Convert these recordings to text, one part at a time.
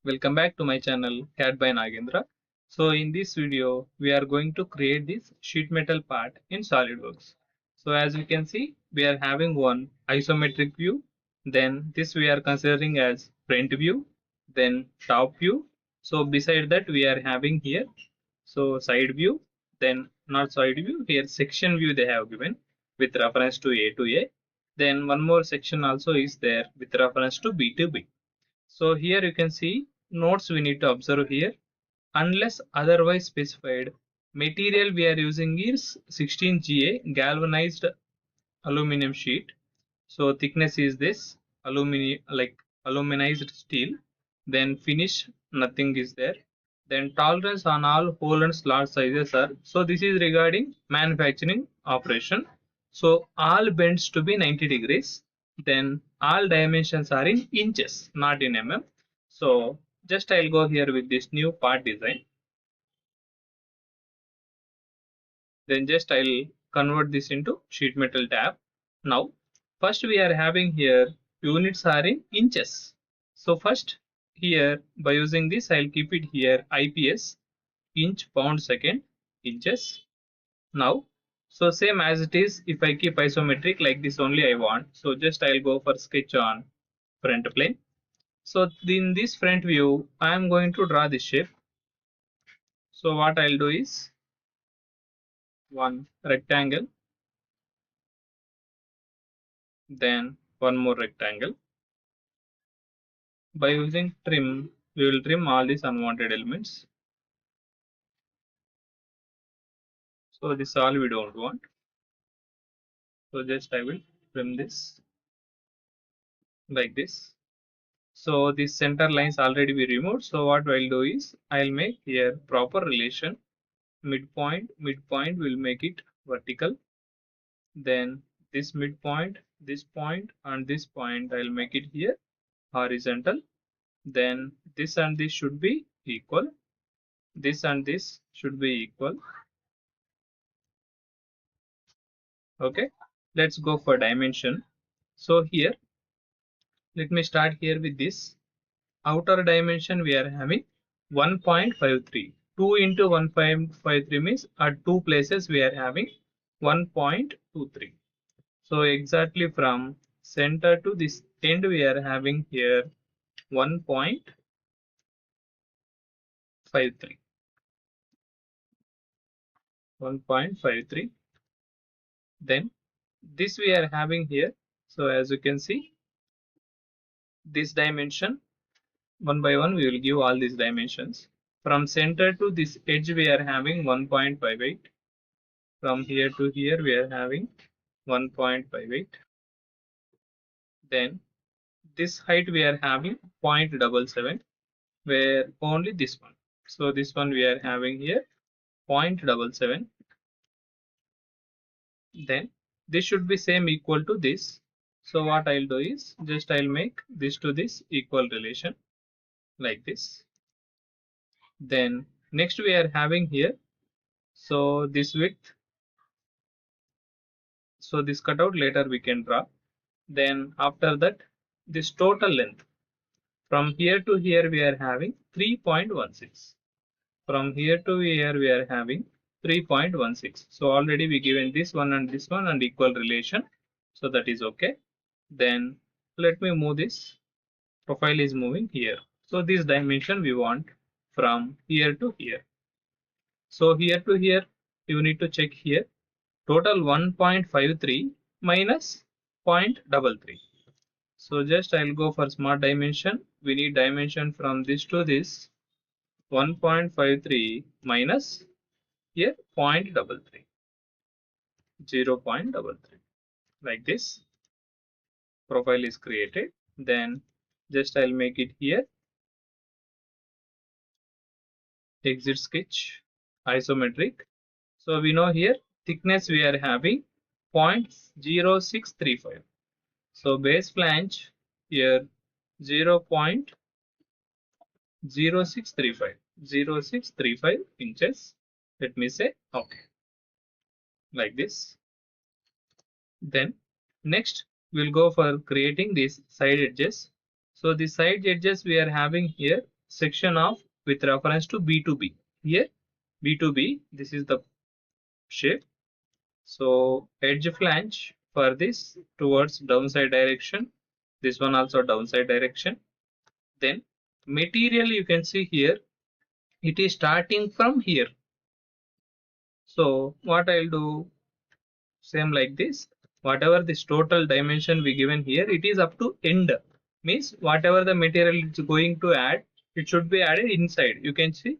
Welcome back to my channel CAD by Nagendra. So in this video we are going to create this sheet metal part in SolidWorks. So as you can see, we are having one isometric view, then this we are considering as front view, then top view. So beside that we are having here side view, then not side view, here section view they have given with reference to A to A. Then one more section also is there with reference to B to B. So here you can see notes we need to observe here. Unless otherwise specified, material we are using is 16GA galvanized aluminum sheet. So thickness is this aluminized steel. Then finish nothing is there. Then tolerance on all hole and slot sizes are. So this is regarding manufacturing operation. So all bends to be 90 degrees. Then all dimensions are in inches, not in mm. So just I'll go here with this new part design. Then just I'll convert this into sheet metal tab. Now first we are having here units are in inches. So first here by using this I'll keep it here IPS, inch pound second, inches. Now so same as it is, if I keep isometric like this only I want, so just I'll go for sketch on front plane. So in this front view I am going to draw this shape. So what I'll do is one rectangle, then one more rectangle. By using trim, we will trim all these unwanted elements. So this all we don't want. So just I will trim this like this. So this center lines already we removed. So what I'll do is I'll make here proper relation. Midpoint will make it vertical. Then this midpoint, this point and this point I'll make it here horizontal. Then this and this should be equal. This and this should be equal. Okay, let's go for dimension. So here let me start here with this outer dimension. We are having 1.53. 2 into 1.53 means at two places we are having 1.23. So exactly from center to this end we are having here 1.53. 1.53. Then this we are having here. So as you can see, this dimension one by one we will give all these dimensions. From center to this edge we are having 1.58. From here to here we are having 1.58. Then this height we are having 0.77, where only this one. So this one we are having here 0.77. Then this should be same equal to this. So what I'll do is just I'll make this to this equal relation like this. Then next we are having here, so this width, so this cutout later we can draw. Then after that this total length from here to here we are having 3.16. From here to here we are having 3.16. So already we given this one and equal relation, so that is okay. Then let me move this. Profile is moving here. So this dimension we want from here to here. So here to here you need to check here. Total 1.53 minus 0.33. So just I'll go for smart dimension. We need dimension from this to this. 1.53 minus here 0.33. 0.33. Like this. Profile is created. Then just I'll make it here. Exit sketch. Isometric. So we know here thickness we are having 0.0635. So base flange here 0.0635 inches. Let me say okay, like this. Then next we'll go for creating these side edges. So the side edges we are having here section of with reference to B to B. Here B to B, this is the shape. So edge flange for this towards downside direction. This one also downside direction. Then material, you can see here, it is starting from here. So what I'll do, same like this, whatever this total dimension we given here, it is up to end, means whatever the material is going to add, it should be added inside. You can see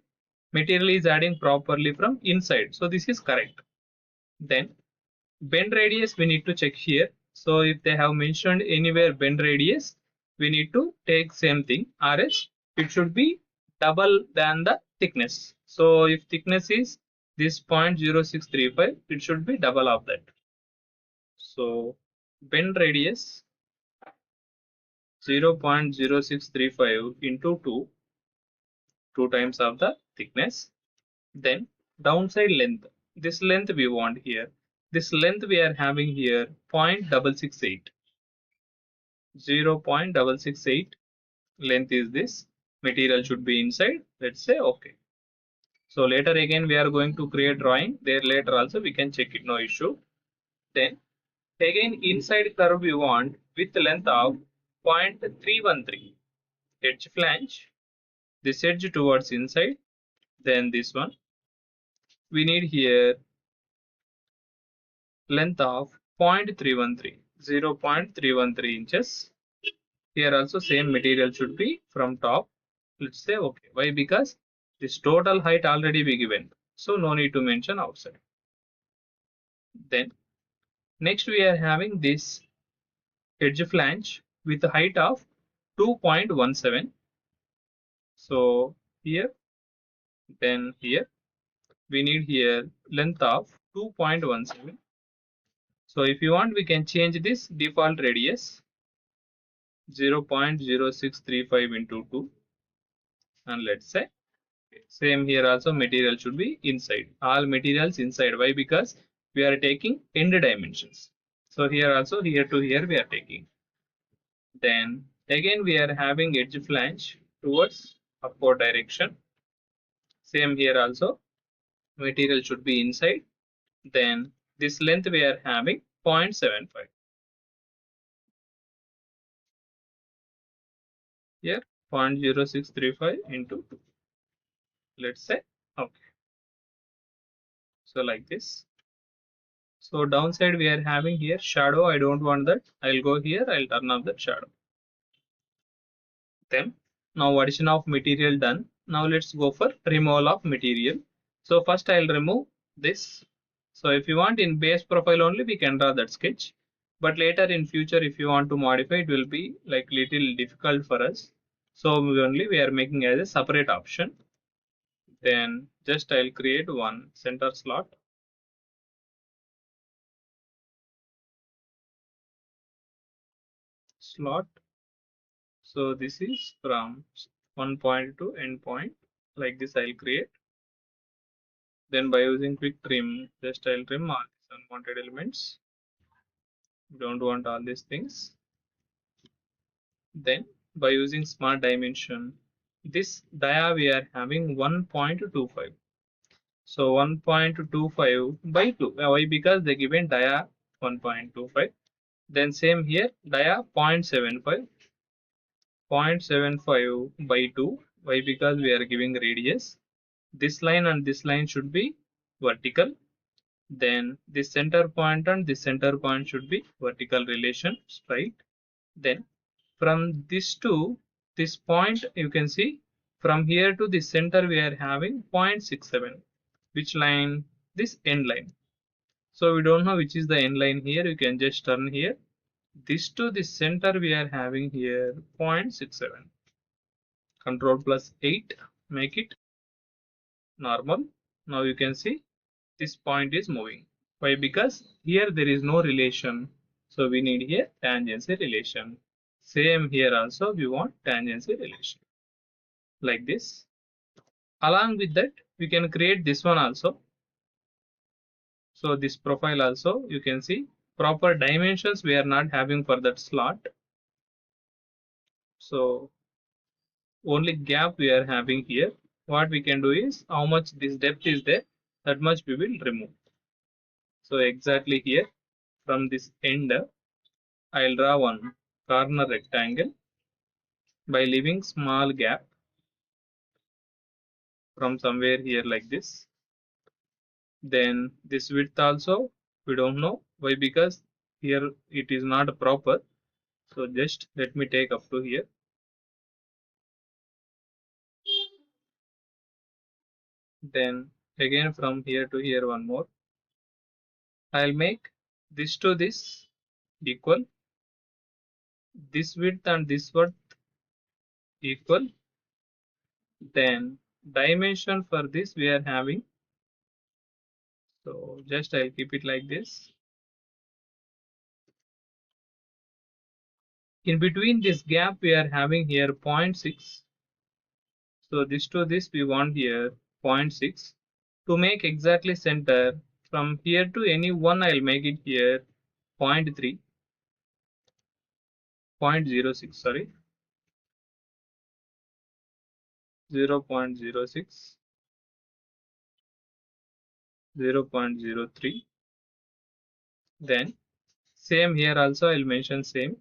material is adding properly from inside, so this is correct. Then bend radius we need to check here. So if they have mentioned anywhere bend radius, we need to take same thing, or else it should be double than the thickness. So if thickness is this 0.0635, it should be double of that. So bend radius 0.0635 into 2 times of the thickness. Then downside length, this length we want here. This length we are having here 0.668. 0.668 length is this. Material should be inside. Let's say okay. So later again we are going to create drawing. There later also we can check it, no issue. Then again inside curve we want with length of 0.313. Edge flange. This edge towards inside. Then this one. We need here length of 0.313. 0.313 inches. Here also same material should be from top. Let's say okay. Why? Because this total height already be given, so no need to mention outside. Then next we are having this edge flange with a height of 2.17. So here, then here we need here length of 2.17. So if you want, we can change this default radius 0.0635 into 2, and let's say same here also material should be inside. All materials inside. Why? Because we are taking end dimensions. So here also, here to here we are taking. Then again we are having edge flange towards upward direction. Same here also, material should be inside. Then this length we are having 0.75. Here 0.0635 into 2. Let's say okay. So like this. So downside we are having here shadow. I don't want that. I'll go here. I'll turn off that shadow. Then now addition of material done. Now let's go for removal of material. So first I'll remove this. So if you want in base profile only, we can draw that sketch. But later in future, if you want to modify, it will be like little difficult for us. So only we are making as a separate option. Then just I'll create one center slot. So this is from one point to end point. Like this I'll create. Then by using quick trim, just I'll trim all these unwanted elements. Don't want all these things. Then by using smart dimension, this dia we are having 1.25. So 1.25 by 2. Why? Because they given dia 1.25. Then same here, dia 0.75. 0.75 by 2. Why? Because we are giving radius. This line and this line should be vertical. Then this center point and this center point should be vertical relation, straight. Then from this to this point, you can see from here to the center we are having 0.67. Which line? This end line. So we don't know which is the end line here. You can just turn here. This to the center we are having here 0.67. Control plus 8, make it normal. Now you can see this point is moving. Why? Because here there is no relation. So we need here tangency relation. Same here also we want tangency relation. Like this. Along with that, we can create this one also. So this profile also, you can see proper dimensions we are not having for that slot. So only gap we are having here. What we can do is how much this depth is there, that much we will remove. So exactly here from this end, I'll draw one corner rectangle by leaving small gap from somewhere here like this. Then this width also we don't know why, because here it is not proper. So just let me take up to here. Then again from here to here one more. I'll make this to this equal, this width and this width equal. Then dimension for this we are having, so just I'll keep it like this. In between this gap we are having here 0.6. So this to this we want here 0.6. To make exactly center, from here to any one I'll make it here 0.3, 0.06, sorry, 0.06, 0.03. Then same here also I'll mention same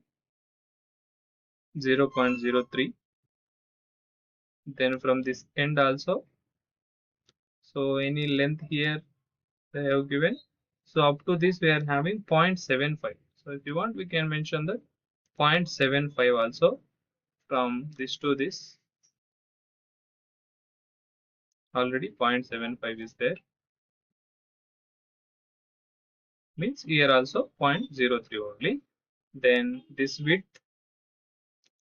0.03. Then from this end also, so any length here they have given, so up to this we are having 0.75. So if you want we can mention that 0.75 also. From this to this already 0.75 is there, means here also 0.03 only. Then this width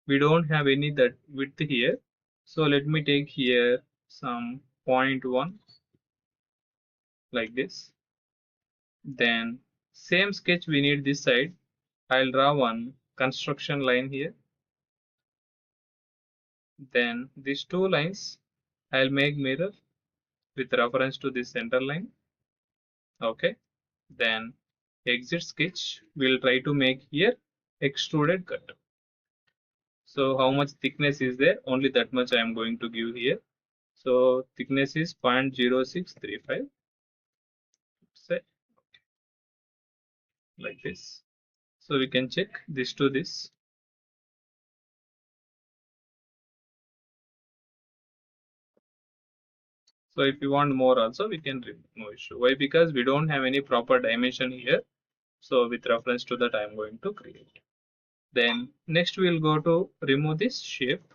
we don't have any that width here, so let me take here some 0.1 like this. Then same sketch we need this side. I'll draw one construction line here. Then these two lines I'll make mirror with reference to this center line. Okay. Then exit sketch we'll try to make here extruded cut. So how much thickness is there? Only that much I am going to give here. So thickness is 0.0635. Say like this. So we can check this to this. So if you want more also we can remove, no issue. Why? Because we don't have any proper dimension here. So with reference to that I am going to create. Then next we will go to remove this shape.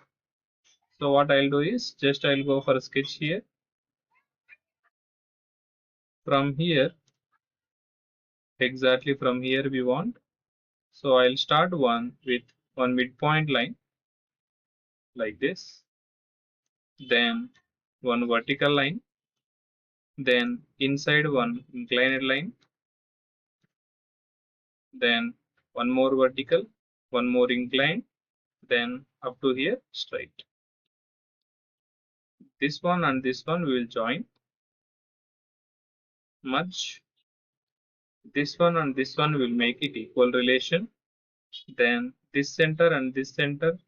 So what I'll do is just I'll go for a sketch here. From here, exactly from here we want. So I'll start one with one midpoint line like this. Then one vertical line. Then inside one inclined line. Then one more vertical, one more inclined. Then up to here straight. This one and this one we will join, merge. This one and this one will make it equal relation. Then this center and this center,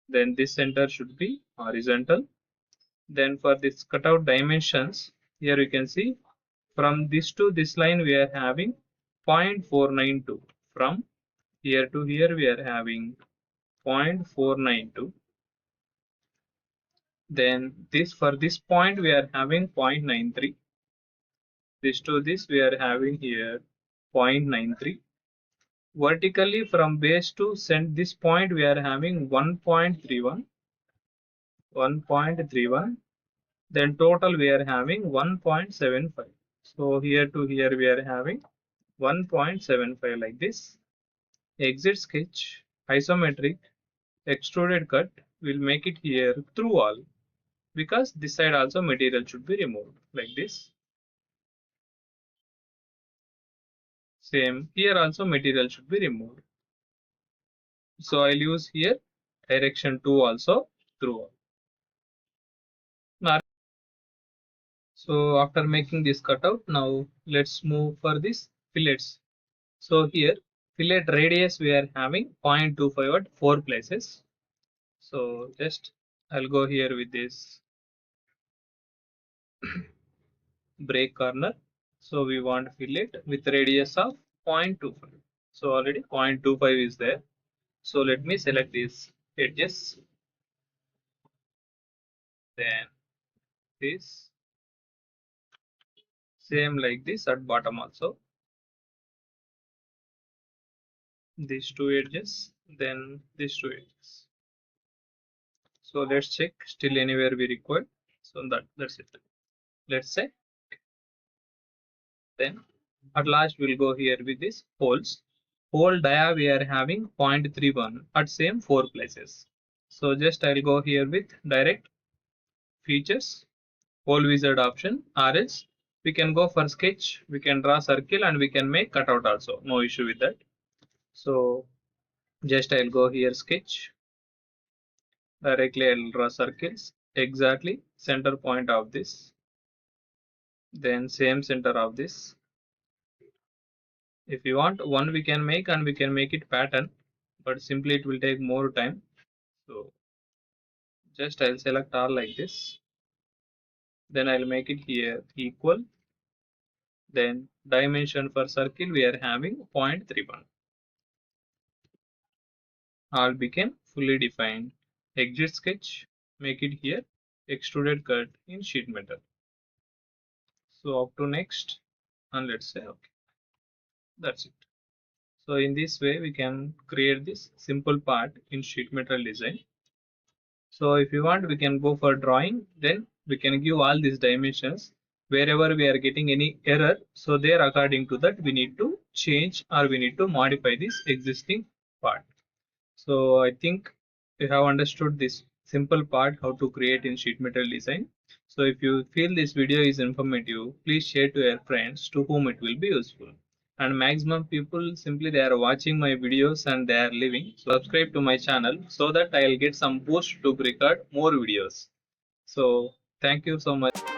then this center should be horizontal. Then for this cutout dimensions, here you can see from this to this line we are having 0.492. From here to here we are having 0.492. Then this, for this point we are having 0.93. This to this we are having here 0.93. Vertically from base to send this point we are having 1.31. 1.31. Then total we are having 1.75. So here to here we are having 1.75 like this. Exit sketch, isometric, extruded cut, will make it here through all, because this side also material should be removed like this. Same here also material should be removed. So I'll use here direction 2 also through all. Now, so after making this cutout, now let's move for this fillets. So here fillet radius we are having 0.25 at 4 places. So just I'll go here with this break corner. So we want to fill it with radius of 0.25. So already 0.25 is there. So let me select these edges, then this, same like this at bottom also, these two edges, then these two edges. So let's check still anywhere we require. So that's it. Let's say then at last we'll go here with this holes. Hole dia we are having 0.31 at same 4 places. So just I'll go here with direct features, hole wizard option, or else we can go for sketch, we can draw circle and we can make cutout also, no issue with that. So just I'll go here sketch, directly I'll draw circles, exactly center point of this, then same center of this. If you want one we can make and we can make it pattern, but simply it will take more time. So just I'll select all like this, then I'll make it here equal, then dimension for circle we are having 0.31. All became fully defined. Exit sketch, make it here extruded cut in sheet metal. So up to next, and let's say okay, that's it. So in this way we can create this simple part in sheet metal design. So if you want we can go for drawing, then we can give all these dimensions. Wherever we are getting any error, so there according to that we need to change or we need to modify this existing part. So I think you have understood this simple part how to create in sheet metal design. So if you feel this video is informative, please share to your friends to whom it will be useful. And maximum people simply they are watching my videos and they are leaving. So subscribe to my channel so that I'll get some boost to record more videos. So thank you so much.